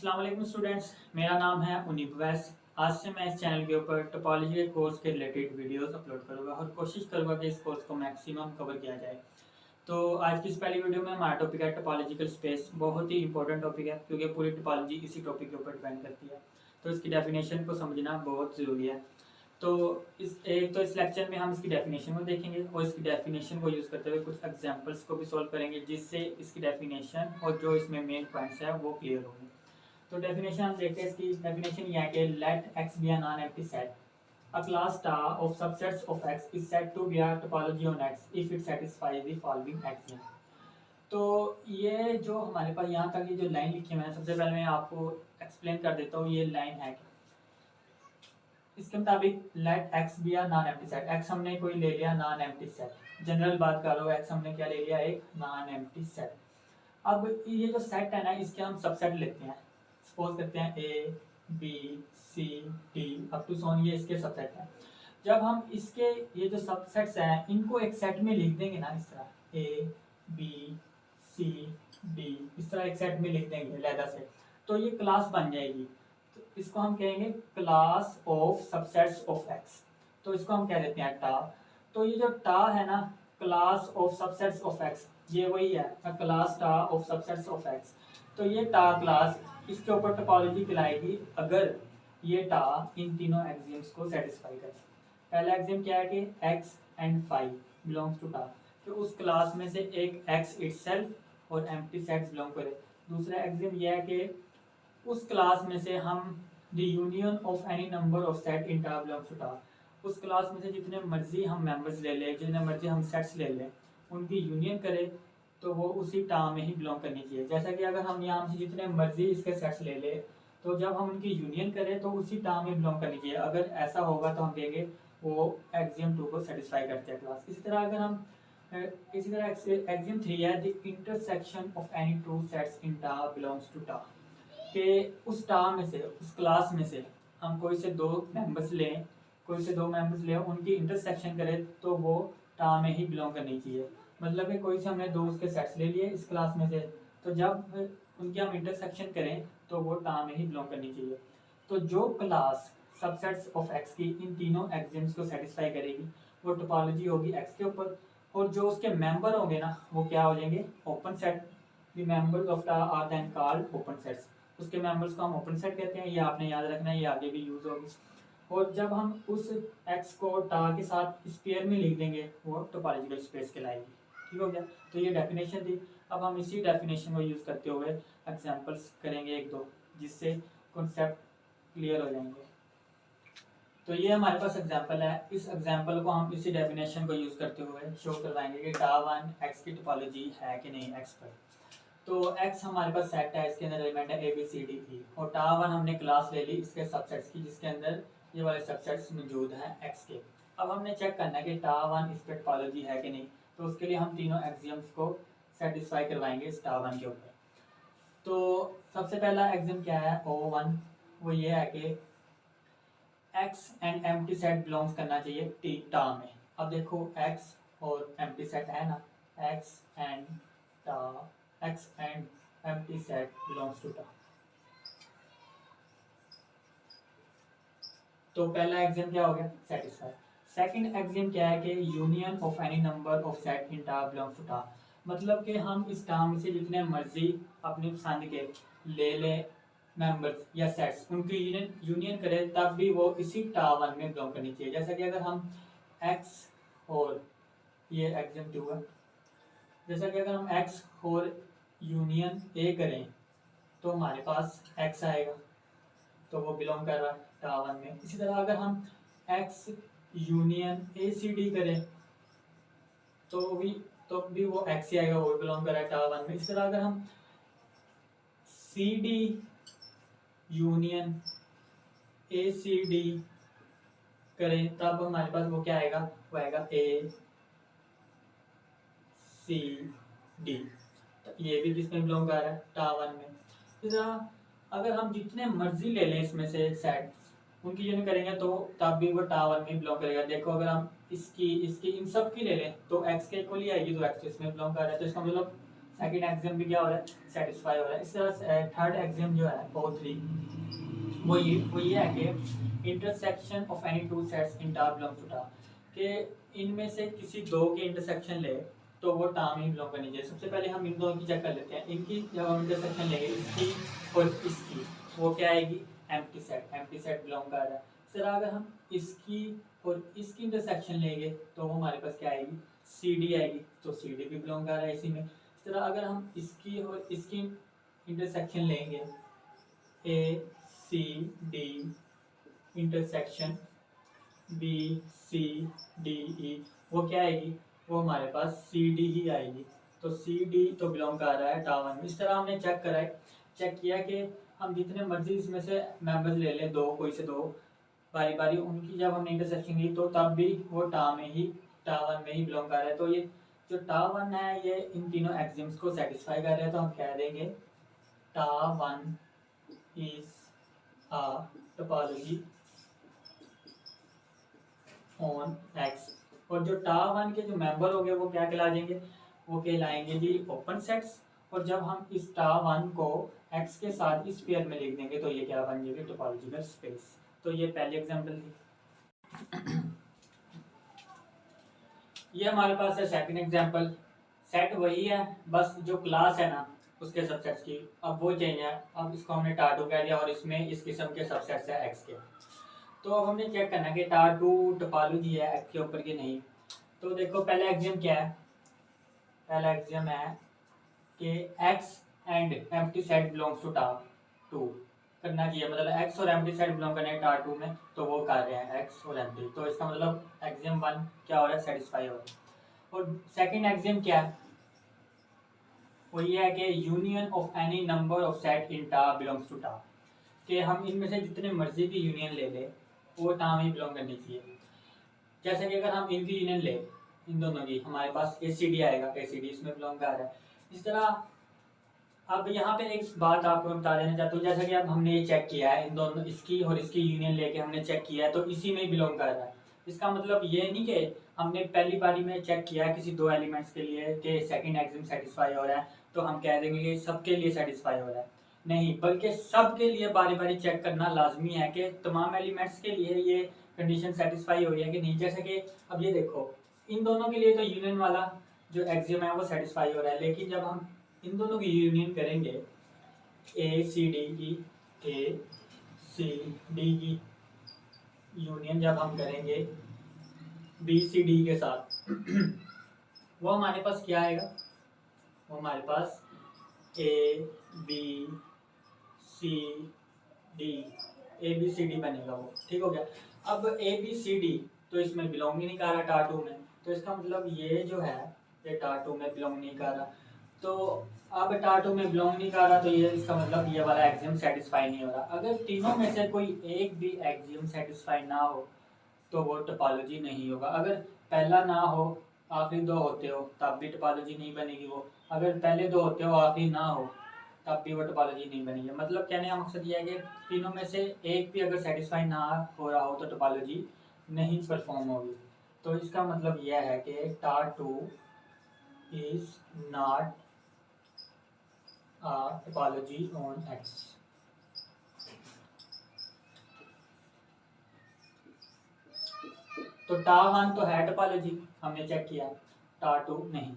अस्सलाम वालेकुम स्टूडेंट्स, मेरा नाम है उनीब वैस। आज से मैं इस चैनल के ऊपर टोपोलॉजी के कोर्स के रिलेटेड वीडियोस अपलोड करूँगा और कोशिश करूँगा कि इस कोर्स को मैक्सिमम कवर किया जाए। तो आज की इस पहली वीडियो में हमारा टॉपिक है टोपोलॉजिकल स्पेस। बहुत ही इंपॉर्टेंट टॉपिक है क्योंकि पूरी टोपोलॉजी इसी टॉपिक के ऊपर डिपेंड करती है, तो इसकी डेफिनेशन को समझना बहुत ज़रूरी है। तो इस लेक्चर में हम इसकी डेफिनेशन को देखेंगे और इसकी डेफिनेशन को यूज़ करते हुए कुछ एग्जांपल्स को भी सॉल्व करेंगे, जिससे इसकी डेफिनेशन और जो इसमें मेन पॉइंट्स है वो क्लियर होंगे। तो डेफिनेशन हम देखते हैं। इसकी डेफिनेशन ये है कि let X be an non empty set, a class star of subsets of X is said to be a topology on X if it satisfies the following axiom. तो ये जो हमारे पास यहाँ तक ये जो लाइन लिखी है, सबसे पहले मैं आपको एक्सप्लेन कर देता हूँ ये लाइन है कि इसके मुताबिक let X be a non empty set. X हमने कोई ले लिया नॉन एम्प्टी सेट, जनरल बात कर लो, एक्स हमने क्या ले लिया, एक नॉन एम्प्टी सेट। अब ये जो सेट है ना, इसके हम सबसेट लेते हैं। सपोज करते हैं A B C D up to son, ये इसके सबसेट हैं। जब हम इसके ये जो सबसेट्स हैं इनको एक सेट में लिख देंगे ना, इस तरह ए बी सी डी, इस तरह एक सेट में लिख देंगे लहदा से, तो ये क्लास बन जाएगी। तो इसको हम कहेंगे class of subsets of x. तो इसको हम कह देते हैं टा। तो ये जो टा है ना, class of subsets of x, ये वही है क्लास टा ऑफ सबसेट्स ऑफ एक्स। तो ये टा क्लास इसके ऊपर टोपोलॉजी कहलाएगी अगर ये टा इन तीनों एक्सियम्स को सेटिस्फाई करे। पहला एक्सियम क्या है कि x and phi belongs to tau, तो उस क्लास में से एक x इटसेल्फ और एम्प्टी सेट्स बिलोंग करे। दूसरा एक्सियम यह है कि उस क्लास में से हम the union of any number of set in tau belongs to टा, उस क्लास में से जितने मर्जी हम मेंबर्स ले लें, जितने मर्जी हम सेट्स ले लें, उनकी यूनियन करें तो वो उसी टा में ही बिलोंग करनी चाहिए। जैसा कि अगर हम यहाँ से जितने मर्जी इसके सेट्स ले लें, तो जब हम उनकी यूनियन करें तो उसी टा में बिलोंग करनी चाहिए। अगर ऐसा होगा तो हम कहेंगे वो एक्सियम 2 को सेटिस्फाई करते हैं क्लास। इसी तरह अगर हम इसी तरह एक्सियम 3 है, the intersection of any two sets in tau belongs to टा, कि उस टा में से, उस क्लास में से हम कोई से दो मेंबर्स लें, उनकी इंटरसेक्शन करें तो वो टा में ही बिलोंग करनी चाहिए। मतलब कि कोई से हमने दो उसके सेट्स ले लिए इस क्लास में से, तो जब उनकी हम इंटरसेक्शन करें तो वो टा में ही बिलोंग करनी चाहिए। तो जो क्लास सबसेट्स ऑफ एक्स की इन तीनों एक्सियम्स को सेटिस्फाई करेगी वो टोपोलॉजी होगी एक्स के ऊपर, और जो उसके मेंबर होंगे ना वो क्या हो जाएंगे, open set. The members of tau are then called open sets. उसके मेंबर्स को हम ओपन सेट कहते हैं, ये आपने याद रखना है, ये आगे भी यूज होगी। और जब हम उस एक्स को टा के साथ स्पेयर में लिख देंगे वो टोपोलॉजिकल स्पेस कहलाएगी। ठीक हो गया। तो ये डेफिनेशन थी। अब हम इसी डेफिनेशन को यूज करते हुए एग्जांपल्स करेंगे एक दो, जिससे कॉन्सेप्ट क्लियर हो जाएंगे। तो ये हमारे पास एग्जांपल है। इस एग्जांपल को हम इसी डेफिनेशन को यूज करते हुए शो करवाएंगे कि टा वन एक्स की टोपोलॉजी है कि नहीं एक्स पर। तो x हमारे पास सेट है, इसके अंदर एलिमेंट है ए बी सी डी ई, और टा वन हमने क्लास ले ली इसके सबसेट्स की, जिसके अंदर ये वाले सबसेट्स मौजूद हैं x के। अब हमने चेक करना है कि टा वन इस पर टोपोलॉजी है कि नहीं, तो उसके लिए हम तीनों एक्सियम्स को सेटिस्फाई करवाएंगे इस टा वन के ऊपर। तो सबसे पहला एक्सियम क्या है O1, वो ये है कि x and empty set belongs करना चाहिए टी टा में। अब देखो x और एम्प्टी सेट है ना, x and empty set belongs to टा। तो पहला एक्सियम क्या हो गया, सेटिस्फाई। सेकंड एक्सियम क्या है कि union of any number of set in tau belongs to टा, मतलब कि हम इस टा में से जितने मर्जी अपनी पसंद के ले लें मेंबर्स या सेट्स, उनकी यूनियन करें तब भी वो इसी टा वन में बिलोंग करनी चाहिए। जैसा कि अगर हम x और ये एक्सियम 2 है, जैसा कि अगर हम x और यूनियन ए करें तो हमारे पास x आएगा, तो वो बिलोंग कर रहा है टा वन में। इसी तरह अगर हम x union A C D करें तो भी वो x ही आएगा, वो बिलोंग कर रहा है टा वन में। इसी तरह अगर हम C D union A C D करें तब हमारे पास वो क्या आएगा, वो आएगा ए सी डी, ये भी किसमें बिलोंग कर रहा है, टा वन में। इस तरह अगर हम जितने मर्जी ले लें इसमें से सेट, उनकी यूनियन करेंगे तो तब भी वो टा वन में बिलोंग करेगा। देखो अगर हम इसकी इन सब की ले लें तो एक्स के इक्वल ही आएगी, तो एक्स इसमें बिलोंग कर रहा है, तो इसका मतलब सेकंड एक्सियम भी क्या हो रहा है, सेटिस्फाई हो रहा है। इस तरह थर्ड एक्सियम जो है O3 वो ये है कि intersection of any two sets in tau belongs to टा, कि इनमें से किसी दो के इंटरसेक्शन ले तो वो टा में ही बिलोंग करनी चाहिए। सबसे पहले हम इन दोनों की चेक कर लेते हैं। इनकी जब हम इंटरसेक्शन लेंगे इसकी और इसकी, वो क्या आएगी, एम्प्टी सेट बिलोंग कर रहा है। इस तरह अगर हम इसकी और इसकी इंटरसेक्शन लेंगे तो वो हमारे पास क्या आएगी, सी डी आएगी, तो सी डी भी बिलोंग कर रहा है इसी में। इस तरह अगर हम इसकी और इसकी इंटरसेक्शन लेंगे, A C D intersection B C D E, वो क्या आएगी, वो हमारे पास सी डी ही आएगी। तो सी डी तो बिलोंग कर रहा है टावन में। इस तरह हमने चेक किया कि हम जितने मर्जी इसमें से मेंबर्स ले लें, दो कोई से दो बारी बारी, उनकी जब हमने इंटरसेक्शन की तो तब भी वो टावन में ही बिलोंग कर रहा है। तो ये जो टावन है ये इन तीनों एक्सियम्स को सेटिस्फाई कर रहा है। तो हम कह देंगे town is a topology on x. और जो टा1 के जो मेंबर हो गए वो क्या कहला जाएंगे, वो कहलाएंगे जी ओपन सेट्स। और जब हम इस टा1 को एक्स के साथ इस पेयर में लिख देंगे तो ये क्या बन जाएगी, टोपोलॉजिकल स्पेस। तो ये पहली एग्जांपल थी। ये हमारे पास है सेकंड एग्जांपल। सेट वही है, बस जो क्लास है ना उसके सबसेट्स की अब वो चेंज है। अब इसको हमने टा2 कह दिया और इसमें इस किस्म के सबसेट्स है एक्स के। तो अब हमने चेक करना कि टा2 टोपोलॉजी है एक्स के ऊपर की नहीं। तो देखो पहला एक्सियम क्या है, पहला एक्सियम है कि X and empty set belongs to टा2 करना चाहिए। मतलब एक्स और एम्प्टी सेट बिलोंग करने टा2 में, तो वो कर रहे हैं एक्स और एम्प्टी। तो इसका मतलब एक्सियम 1 क्या हो रहा है, सेटिस्फाई हो रहा है। और सेकंड एक्सियम क्या है, वो ये है कि union of any number of set in tau belongs to टा, कि हम इनमें से जितने मर्जी की यूनियन ले लें वो टा में ही बिलोंग करनी चाहिए। जैसे कि अगर हम इनकी यूनियन ले, इन दोनों की, हमारे पास ए सी डी आएगा, ए सी डी इसमें बिलोंग कर रहा है। इस तरह अब यहाँ पे एक बात आपको बता देना चाहता हूँ, जैसा कि अब हमने ये चेक किया है, इन दोनों इसकी और इसकी यूनियन लेके हमने चेक किया है तो इसी में ही बिलोंग कर रहा है। इसका मतलब ये नहीं कि हमने पहली बारी में चेक किया है किसी दो एलिमेंट्स के लिए कि सेकंड एक्सियम सेटिस्फाई हो रहा है तो हम कह देंगे कि सबके लिए सेटिस्फाई हो रहा है, नहीं, बल्कि सबके लिए बारी बारी चेक करना लाजमी है कि तमाम एलिमेंट्स के लिए ये कंडीशन सेटिस्फाई हो रही है कि नहीं। जैसे कि अब ये देखो, इन दोनों के लिए तो यूनियन वाला जो एक्सियम है वो सेटिस्फाई हो रहा है, लेकिन जब हम इन दोनों की यूनियन करेंगे, ए सी डी की यूनियन जब हम करेंगे बी सी डी के साथ वो हमारे पास क्या आएगा, वो हमारे पास ए बी सी डी बनेगा वो, ठीक हो गया। अब ए बी सी डी तो इसमें बिलोंग ही नहीं कर रहा टा2 में, तो इसका मतलब ये जो है ये टा2 में बिलोंग नहीं कर रहा। तो अब टा2 में बिलोंग नहीं कर रहा तो ये इसका मतलब ये वाला एक्सियम सेटिस्फाई नहीं हो रहा। अगर तीनों में से कोई एक भी एक्सियम सेटिस्फाई ना हो तो वो टोपोलॉजी नहीं होगा। अगर पहला ना हो, आखिरी दो होते हो तब भी टोपोलॉजी नहीं बनेगी वो। अगर पहले दो होते हो आखिरी ना हो तब भी वो टोपोलॉजी नहीं बनेगी। मतलब कहने का मकसद ये है कि तीनों में से एक भी अगर सेटिस्फाई ना हो रहा हो तो टोपोलॉजी नहीं परफॉर्म होगी। तो इसका मतलब यह है कि टा2 is not topology on X. तो टा1 तो है टोपोलॉजी, हमने चेक किया, टा2 नहीं।